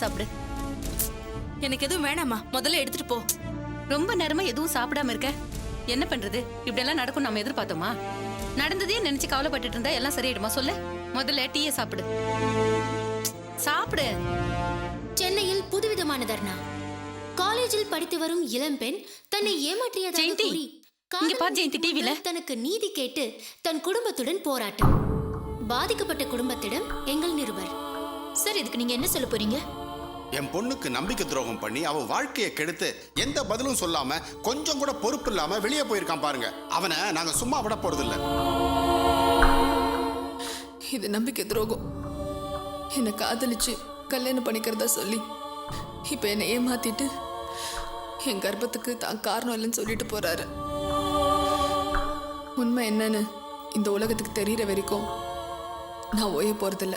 சாப்பிடு. எனக்கு எதுவும் வேணாமா, முதல்ல எடுத்துட்டு போ. ரொம்ப நேரமா எதுவும் சாப்பிடாம இருக்க. என்ன பண்றது? இப்படி எல்லாம் நடக்கும் நம்ம எதிர்பார்த்தோமா? நடந்ததே நினைச்சு கவலைப்பட்டுட்டு இருந்தா எல்லாம் சரியாயிடுமா சொல்லு? முதல்ல டீயை சாப்பிடு. சாப்பிடு. சென்னையில் புதுவிதமான தர்ணா. காலேஜில் படித்து வரும் இளம்பெண் தன்னை ஏமாற்றியதாக கூறி தனக்கு நீதி கேட்டு தன் குடும்பத்துடன் போராட்டம். பாதிக்கப்பட்ட குடும்பத்திடம் எங்கள் நிருபர். சார், இதுக்கு நீங்க என்ன சொல்ல போறீங்க? என் பொண்ணுக்கு நம்பிக்கை துரோகம் பண்ணி அவ வாழ்க்கையை கெடுத்து எந்த பதிலும் சொல்லாம கொஞ்சம் கூட பொறுப்பு இல்லாம வெளியே போயிருக்கான் பாருங்க. அவனை நாங்க சும்மா விட போறது இல்ல. இது நம்பிக்கை துரோகம். என்னை காதலிச்சு கல்யாணம் பண்ணிக்கிறதா சொல்லி இப்ப என்னை ஏமாத்திட்டு என் கர்ப்பத்துக்கு தான் காரணம் இல்லைன்னு சொல்லிட்டு போறாரு. உண்மை என்னன்னு இந்த உலகத்துக்கு தெரியற வரைக்கும் நான் ஓய போறதில்ல.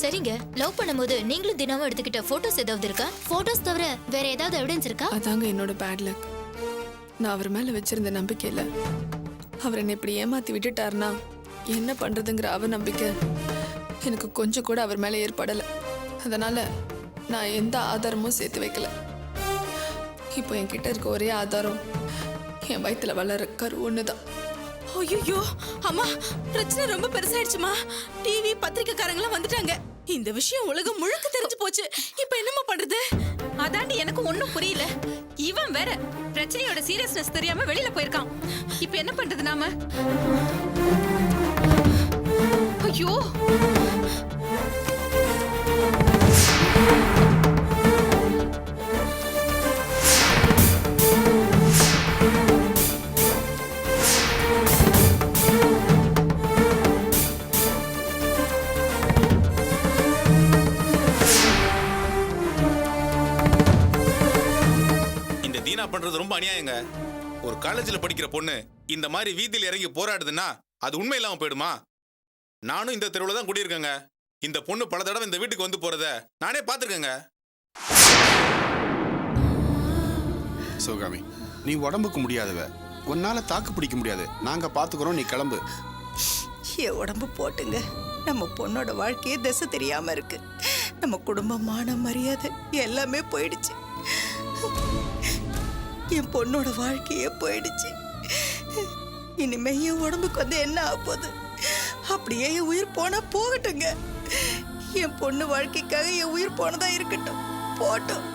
சரிங்க, லவ் பண்ணும்போது நீங்களும் தினமும் எடுத்துக்கிட்ட போட்டோஸ் ஏதாவது இருக்கா? போட்டோஸ் தவிர வேற ஏதாவது எவிடன்ஸ் இருக்கா? அதாங்க என்னோட பேட் லக். நான் அவர் மேல வச்சிருந்த நம்பிக்கையில அவர் என்னை இப்படி ஏமாத்தி விட்டுட்டாருன்னா என்ன பண்றதுங்கிற அவர் நம்பிக்கை எனக்கு கொஞ்சம் கூட அவர் மேல ஏற்படலை. அதனால நான் எந்த ஆதாரமும் சேர்த்து வைக்கல. இப்போ என்கிட்ட இருக்க ஒரே ஆதாரம் என் வயிற்றுல வளர கரு ஒண்ணுதான். ஐயோ அம்மா, பிரச்சனை ரொம்ப பெருசாயிடுச்சுமா. டிவி பத்திரிக்கைக்காரங்களாம் வந்துட்டாங்க. இந்த விஷயம் உலகம் முழுக்க தெரிஞ்சு போச்சு. இப்ப என்னம்மா பண்றது? அதாண்டி எனக்கு ஒண்ணும் புரியல. இவன் வேற பிரச்சனையோட சீரியஸ்னஸ் தெரியாம வெளியில போயிருக்கான். இப்ப என்ன பண்றது நாம? ஐயோ, பண்றது ரொம்ப அநியாயங்க. ஒரு காலேஜ்ல படிக்கிற பொண்ணு இந்த மாதிரி வீதியில் இறங்கி போராடுதுன்னா அது உண்மை இல்லாம போயிடுமா? நானும் இந்த தெருவுல தான் குடியிருக்கேங்க. இந்த பொண்ணு பல தடவை இந்த வீட்டுக்கு வந்து போறத நானே பார்த்துருக்கேங்க. சிவகாமி, நீ உடம்புக்கு முடியாதவ, உன்னால தாக்கு பிடிக்க முடியாது. நாங்க பாத்துக்கிறோம், நீ கிளம்பு. என் உடம்பு போட்டுங்க. நம்ம பொண்ணோட வாழ்க்கையே திசை தெரியாம இருக்கு. நம்ம குடும்பம், மான மரியாதை எல்லாமே போயிடுச்சு. என் பொண்ணோட வாழ்க்கையே போயிடுச்சு. இனிமே என் உடம்புக்கு வந்து என்ன ஆகுது? அப்படியே என் உயிர் போனா போகட்டுங்க. என் பொண்ணு வாழ்க்கைக்காக என் உயிர் போனதா இருக்கட்டும், போட்டும்.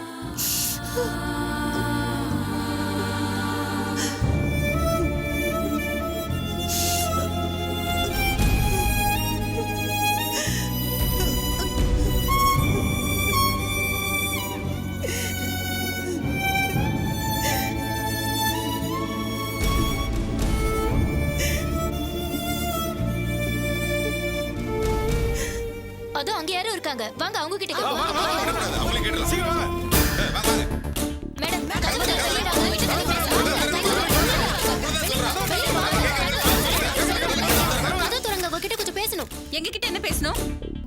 அதோ அங்க யாரும் இருக்காங்க, வாங்க அவங்க கிட்ட கொஞ்சம் பேசணும். எங்க கிட்ட என்ன பேசணும்?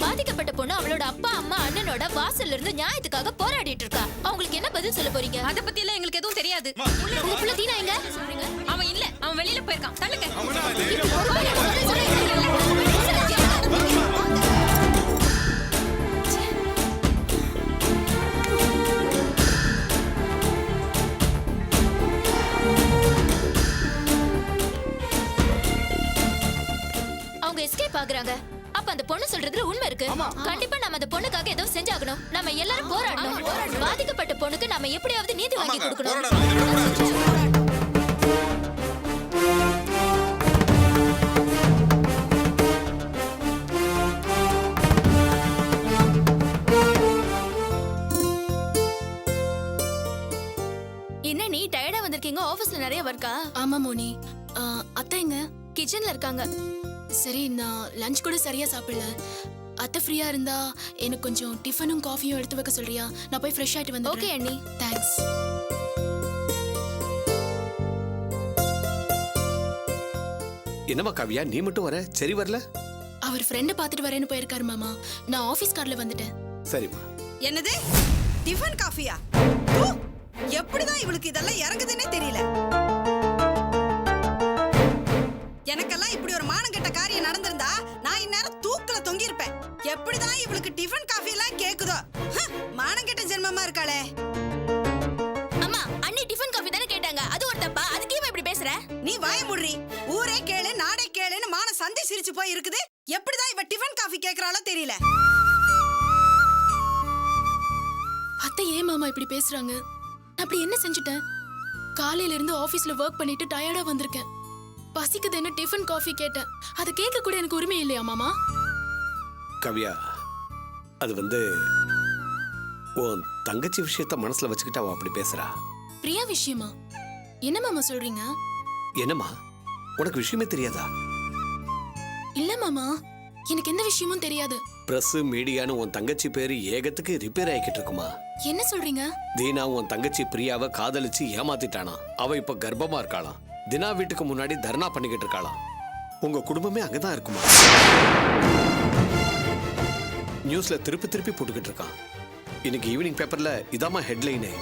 பாதிக்கப்பட்ட பொண்ணு அவளோட அப்பா, அம்மா, அண்ணனோட வாசல்ல இருந்து நியாயத்துக்காக போராடிட்டு இருக்கா. அவங்களுக்கு என்ன பதில் சொல்ல போறீங்க? அத பத்தி எல்லாம் எங்களுக்கு எதுவும் தெரியாது. உங்க புள்ள தீனா எங்க? அவன் இல்ல, அவன் வெளியில போயிருக்கான். தள்ளுங்க. எஸ்கேப் ஆகுறாங்க. அப்ப அந்த பொண்ணு சொல்றதுல உண்மை இருக்கு. கண்டிப்பா நம்ம அந்த பொண்ணுக்காக ஏதோ செஞ்சாகணும். நம்ம எல்லாரும் போராடணும். பாதிக்கப்பட்ட பொண்ணுக்கு நம்ம எப்படியாவது நீதி வாங்கி கொடுக்கணும். என்ன நீ டயர்டா வந்திருக்கீங்க? ஆபீஸ்ல நிறைய வர்க்கா? ஆமா மோனி. அத்தை எங்க? கிச்சன்ல இருக்காங்க. சரி, நான் லஞ்ச் கூட சரியா சாப்பிடல. அத்தை ஃப்ரீயா இருந்தா எனக்கு கொஞ்சம் டிஃபனும் காஃபியும் எடுத்து வைக்க சொல்றியா? நான் போய் ஃப்ரெஷ் ஆயிட்டு வந்து. ஓகே அண்ணி, தேங்க்ஸ். என்னமா காவியா, நீ மட்டும் வர? சரி வரல? அவர் ஃப்ரெண்ட பாத்துட்டு வரேன்னு போயிருக்காரு மாமா. நான் ஆபீஸ் கார்ல வந்துட்டேன். சரிம்மா. என்னது டிஃபன் காஃபியா? எப்படிதான் இவளுக்கு இதெல்லாம் இறங்குதுன்னே தெரியல. எனக்கெல்லாம் இப்படி ஒரு மானங்கெட்ட காரியம் நடந்திருந்தா நான் என்ன எப்படிதான் இவளுக்கு டிஃபன் காஃபி எல்லாம் கேக்குதோ? மானங்கெட்ட ஜென்மமா இருக்காளே. அம்மா அண்ணி டிஃபன் காஃபி தானே கேட்டாங்க, அது ஒரு தப்பா? அதுக்கு ஏன் இப்படி பேசுற? நீ வாய மூடுறி. ஊரே கேளு நாடே கேளுன்னு மான சந்தி சிரிச்சு போய் இருக்குது. எப்படிதான் இவ டிஃபன் காஃபி கேக்குறாளோ தெரியல. அத்தை ஏன் மாமா இப்படி பேசுறாங்க? நான் அப்படி என்ன செஞ்சுட்டேன்? காலையில இருந்து ஆபீஸ்ல ஒர்க் பண்ணிட்டு டயர்டா வந்திருக்கேன். பசிக்குதுன்னு டிஃபன் காஃபி கேட்டேன். அதை கேட்க கூட எனக்கு உரிமை இல்லையா மாமா? கவியா, அது உன் தங்கச்சி விஷயத்த மனசுல வச்சுக்கிட்டு அவ அப்படி பேசுறா. பிரியா விஷயமா? என்ன மாமா சொல்றீங்க? என்னம்மா, உனக்கு விஷயமே தெரியாதா? இல்ல மாமா, எனக்கு எந்த விஷயமும் தெரியாது. பிரஸ் மீடியான்னு உன் தங்கச்சி பேரு ஏகத்துக்கு ரிப்பேர் ஆகிக்கிட்டு இருக்குமா? என்ன சொல்றீங்க? தீனா உன் தங்கச்சி பிரியாவை காதலிச்சு ஏமாத்திட்டானா. அவ இப்ப கர்ப்பமா இருக்காளாம். தினா வீட்டுக்கு முன்னாடி தர்ணா பண்ணிக்கிட்டு இருக்காளாம். உங்க குடும்பமே அங்கதான் இருக்குமா? நியூஸ்ல திருப்பி திருப்பி போட்டுக்கிட்டு இருக்கான். இன்னைக்கு ஈவினிங் பேப்பர்ல இதாமா ஹெட்லைனு.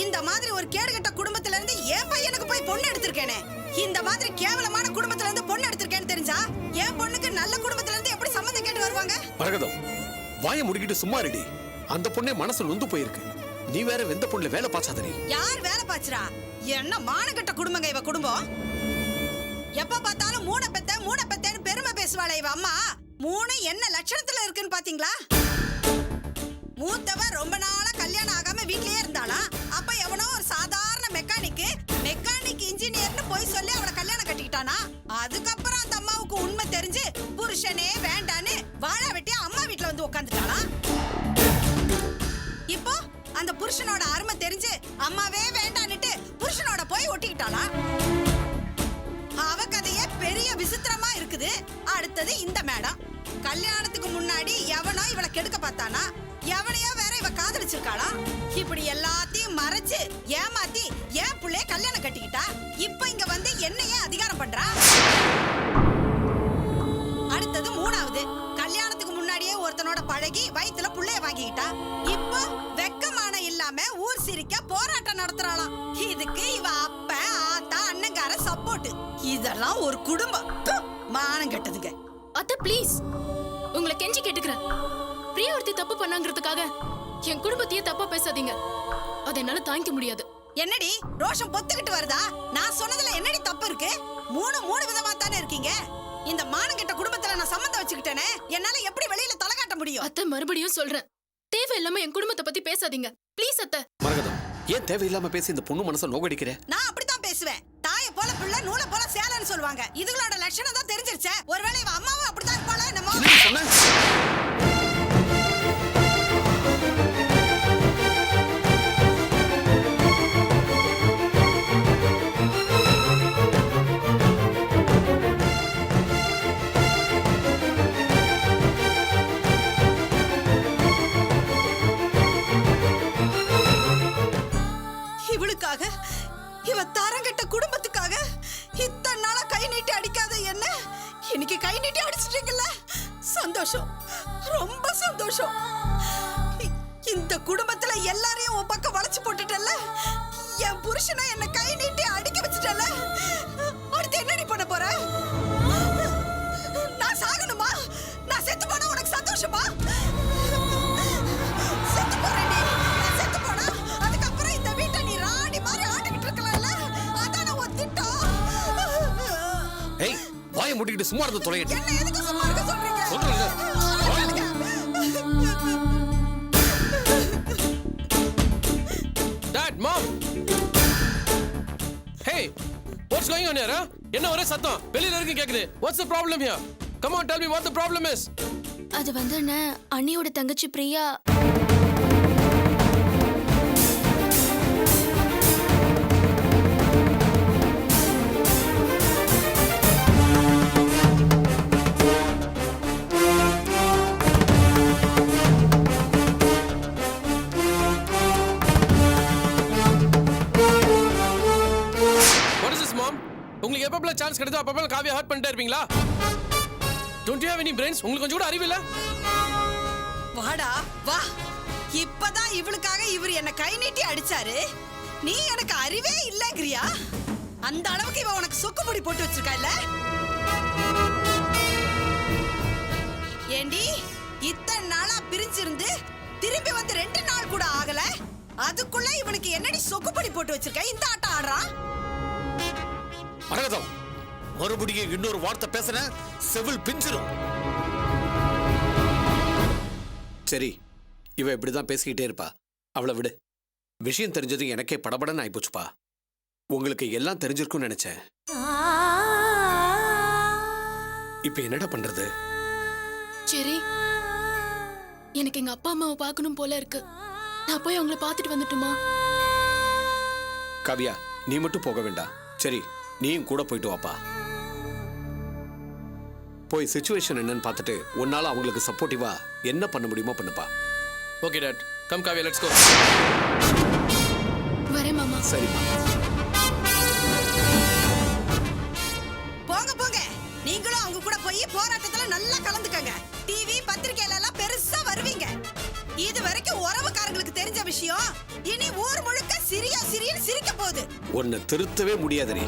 இந்த மாதிரி ஒரு கேடுகட்ட குடும்பத்துல இருந்து என் பையனுக்கு போய் பொண்ணு எடுத்திருக்கேனே. இந்த மாதிரி கேவலமான குடும்பத்துல இருந்து பொண்ணு எடுத்திருக்கேன்னு தெரிஞ்சா என் பொண்ணுக்கு நல்ல குடும்பத்துல இருந்து எப்படி சம்மந்தம் கேட்டு வருவாங்க? மரகதம், வாயை முடிக்கிட்டு சும்மா இருடி. அந்த பொண்ணே மனசு நொந்து போயிருக்கு. நீ வேற வெந்த பொண்ணுல வேலை பாச்சாதடி. யார் வேலை பாச்சுறா? என்ன மானகட்ட குடும்பங்க இவ குடும்பம். எப்ப பார்த்தாலும் மூண பெத்தேன்னு பெருமை பேசுவாளே இவ அம்மா. மூணு என்ன லட்சணத்துல இருக்குன்னு பாத்தீங்களா? மூத்தவ ரொம்ப நாளா கல்யாணம் ஆகாம வீட்லயே இருந்தாளா. அப்ப எவனோ ஒரு சாதாரண மெக்கானிக் இன்ஜினியர்னு போய் சொல்லி அவளை கல்யாணம் கட்டிக்கிட்டானா. அதுக்கப்புறம் அந்த அம்மாவுக்கு உண்மை தெரிஞ்சு புருஷனே வேண்டான்னு வாழ வெட்டி அம்மா வீட்டுல வந்து உட்காந்துட்டாளா. இப்போ அந்த புருஷனோட அருமை தெரிஞ்சு அம்மாவே வேண்டான்னுட்டு புருஷனோட போய் ஒட்டிக்கிட்டாளா. அவ கதையே பெரிய விசித்திரமா இருக்குது. அடுத்தது இந்த மேடம். கல்யாணத்துக்கு முன்னாடி எவனோ இவளை கெடுக்க பார்த்தானா, எவனையோ வேற இவ காதலிச்சிருக்காளா. இப்படி எல்லாத்தையும் மறைச்சு ஏமாத்தி ஏன் புள்ளைய கல்யாணம் கட்டிக்கிட்டா. இப்ப இங்க வந்து என்னையே அதிகாரம் பண்றா. அடுத்தது மூணாவது. கல்யாணத்துக்கு முன்னாடியே ஒருத்தனோட பழகி வயித்துல புள்ளைய வாங்கிக்கிட்டா. இப்போ வெக்கமான இல்லாம ஊர் சிரிக்க போராட்டம் நடத்துறாளாம். இதுக்கு இவ அப்ப ஆத்தா அண்ணங்கார சப்போர்ட். இதெல்லாம் ஒரு குடும்பம். மானம் கெட்டதுங்க. அத்தை ப்ளீஸ், உங்களை கெஞ்சி கேட்டுக்கிறேன். பிரியா ஒருத்தி தப்பு பண்ணாங்கிறதுக்காக என் குடும்பத்தையே தப்பா பேசாதீங்க. அதை என்னால தாங்கிக்க முடியாது. என்னடி ரோஷம் பொத்துக்கிட்டு வருதா? நான் சொன்னதுல என்னடி தப்பு இருக்கு? மூணு விதமா தானே இருக்கீங்க. இந்த மானங்கெட்ட குடும்பத்துல நான் சம்மந்தம் வச்சுக்கிட்டேனே, என்னால எப்படி வெளியில தலை காட்ட முடியும்? அத்தை மறுபடியும் சொல்றேன், தேவையில்லாம என் குடும்பத்தை பத்தி பேசாதீங்க ப்ளீஸ். அத்தை மரகதம், ஏன் தேவையில்லாம பேசி இந்த பொண்ணு மனசை நோகடிக்கிற? நான் அப்படித்தான் பேசுவேன். தாய போல பிள்ளை நூலை போல சேலன்னு சொல்லுவாங்க. இதுகளோட லட்சணம் தான் தெரிஞ்சிருச்சே. ஒருவேளை இவ அம்மாவும் அப்படித்தான் இருப்பாளா என்னமோ. இவளுக்காக, இவ தரங்கட்ட குடும்பத்துக்காக இத்தனை நாளா கை நீட்டி அடிக்காத என்ன இன்னைக்கு கை நீட்டி அடிச்சிட்டீங்கல்ல. சந்தோஷம், ரொம்ப சந்தோஷம். இந்த குடும்பத்துல எல்லாரையும் உன் பக்கம் வளைச்சு போட்டுட்டல்ல. என் புருஷனை என்ன கை நீட்டி அடிக்க வச்சுட்டல்ல. அடுத்து என்னடி பண்ண போற? நான் சாகணுமா? நான் செத்து போனா உனக்கு சந்தோஷமா? செத்து போறேன்டி. நான் செத்து போனா அதுக்கப்புறம் இந்த வீட்டை நீ ராணி மாதிரி ஆட்டிக்கிட்டு இருக்கலாம்ல. அதான உன் திட்டம். ஏய், வாயை மூடிக்கிட்டு சும்மா இருந்து தொலையடி. என்ன எதுக்கு சும்மா இருக்க சொல்றீங்க? சொல்றேன். What's going on here? என்ன ஒரே சத்தம் வெளியில இருக்கு கேக்குது. What's the problem here? Come on tell me what the problem is. அது வந்து அண்ணியோட தங்கச்சி பிரியா வாட் இஸ் திஸ் மாம்? உங்களுக்கு எப்பப்பல சான்ஸ் கிடைச்சோ அப்பப்பல காவியா ஹர்ட் பண்ணிட்டே இருப்பீங்களா? Don't you have any brains? உங்களுக்கு கொஞ்சம் கூட அறிவு இல்ல? வாடா வா. இப்பதான் இவளுக்காக இவர் என்ன கை நீட்டி அடிச்சாரு. நீ எனக்கு அறிவே இல்லங்கிறியா? அந்த அளவுக்கு இவ உனக்கு சொக்குப்பொடி போட்டு வச்சிருக்கா இல்ல? ஏண்டி இத்தனை நாளா பிரிஞ்சிருந்து திரும்பி வந்து 2 நாள் கூட ஆகல, அதுக்குள்ள இவனுக்கு என்னடி சொக்குப்பொடி போட்டு வச்சிருக்க? இந்த ஆட்டம் ஆடுறான். மரகதம், மறுபடியும் இன்னொரு வார்த்தை பேசுன செவில் பிஞ்சிரும். சரி, இவ இப்படிதான் பேசிக்கிட்டே இருப்பா. அவளை விடு. விஷயம் தெரிஞ்சது எனக்கே படபடன்னு ஆயிப்போச்சுப்பா. உங்களுக்கு எல்லாம் தெரிஞ்சிருக்கும்னு நினைச்சேன். இப்ப என்னடா பண்றது? சரி, எனக்கு எங்க அப்பா அம்மாவை பார்க்கணும் போல இருக்கு. நான் போய் அவங்கள பார்த்துட்டு வந்துட்டுமா? காவியா, நீ மட்டும் போக வேண்டாம். சரி, நீயும் கூட போயிட்டு வாப்பா. போய் சிச்சுவேஷன் என்னன்னு பார்த்துட்டு உன்னால அவங்களுக்கு சப்போர்ட்டிவா என்ன பண்ண முடியுமோ பண்ணுப்பா. Okay dad, come Kavya, let's go. வரேன் மாமா. சரிப்பா. போங்க போங்க, நீங்களும் அவங்க கூட போய் போராட்டத்துல நல்லா கலந்துக்கங்க. டிவி பத்திரிக்கையில எல்லாம் பெருசா வருவீங்க. இது வரைக்கும் உறவுக்காரங்களுக்கு தெரிஞ்ச விஷயம் இனி ஊர் முழுக்க சிரியா சிரின்னு சிரிக்க போகுது. உன்னை திருத்தவே முடியாதடி.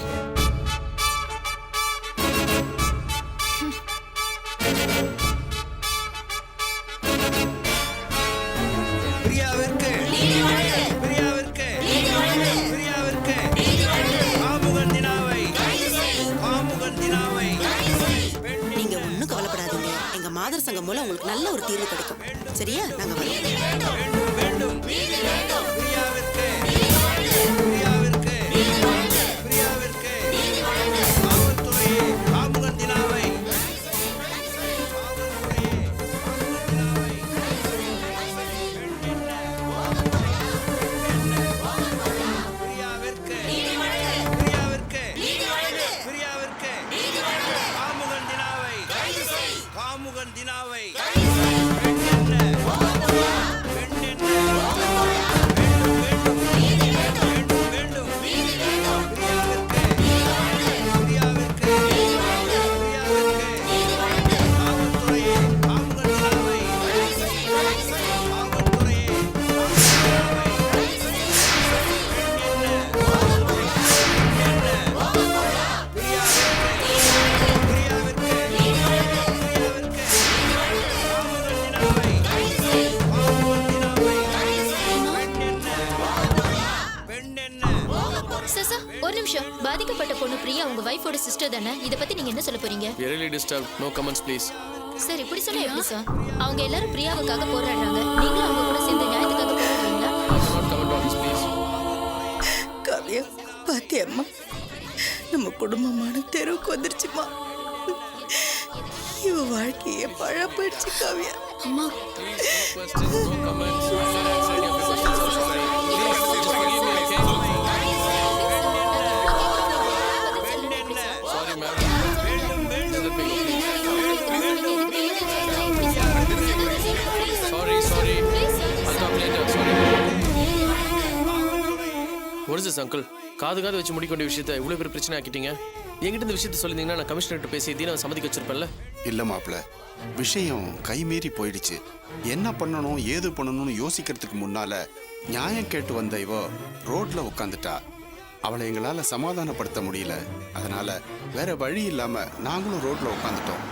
நீங்க ஒண்ணும் கவலைப்படாதீங்க. எங்க மாதர் சங்கம் மூலம் உங்களுக்கு நல்ல ஒரு தீர்வு கிடைக்கும். சரியா? நாங்க வரோம். ஒரு நிமிஷம். பாதிக்கப்பட்ட பொண்ணு பிரியா உங்க வைஃபோட சிஸ்டர் தானே? இத பத்தி நீங்க என்ன சொல்ல போறீங்க? We really disturbed. No comments please. Sir, இப்படி சொன்னா எப்படி சார்? அவங்க எல்லாரும் பிரியாவுக்காக போராடுறாங்க. நீங்களும் அவங்க கூட சேர்ந்து நியாயத்துக்காக போராடுறீங்களா? I cannot comment on this please. Kavya, பாத்தியம்மா, நம்ம குடும்பமான தெருவுக்கு வந்துருச்சுமா. இவ வாழ்க்கையே பழ போயிடுச்சு காவியா. அம்மா, Please, no questions, no comments. I can answer any of your questions also. Please, just forgive me, okay? Sorry, ma'am. Sorry. I'll talk later. Sorry. What is this, uncle? காது வச்சு முடிக்க வேண்டிய விஷயத்தை இவ்வளவு பெரிய பிரச்சனை ஆக்கிட்டீங்க. என்கிட்ட இந்த விஷயத்தை சொல்லியிருந்தீங்கன்னா நான் கமிஷனர்கிட்ட பேசி தீனா சம்மதிக்க வச்சிருப்பேன்ல. இல்ல மாப்பிள்ள, விஷயம் கைமீறி போயிடுச்சு. என்ன பண்ணணும் ஏது பண்ணணும்னு யோசிக்கிறதுக்கு முன்னால நியாயம் கேட்டு வந்த இவ ரோட்ல உட்காந்துட்டா. அவளை எங்களால சமாதானப்படுத்த முடியல. அதனால வேற வழி இல்லாம நாங்களும் ரோட்ல உட்காந்துட்டோம்.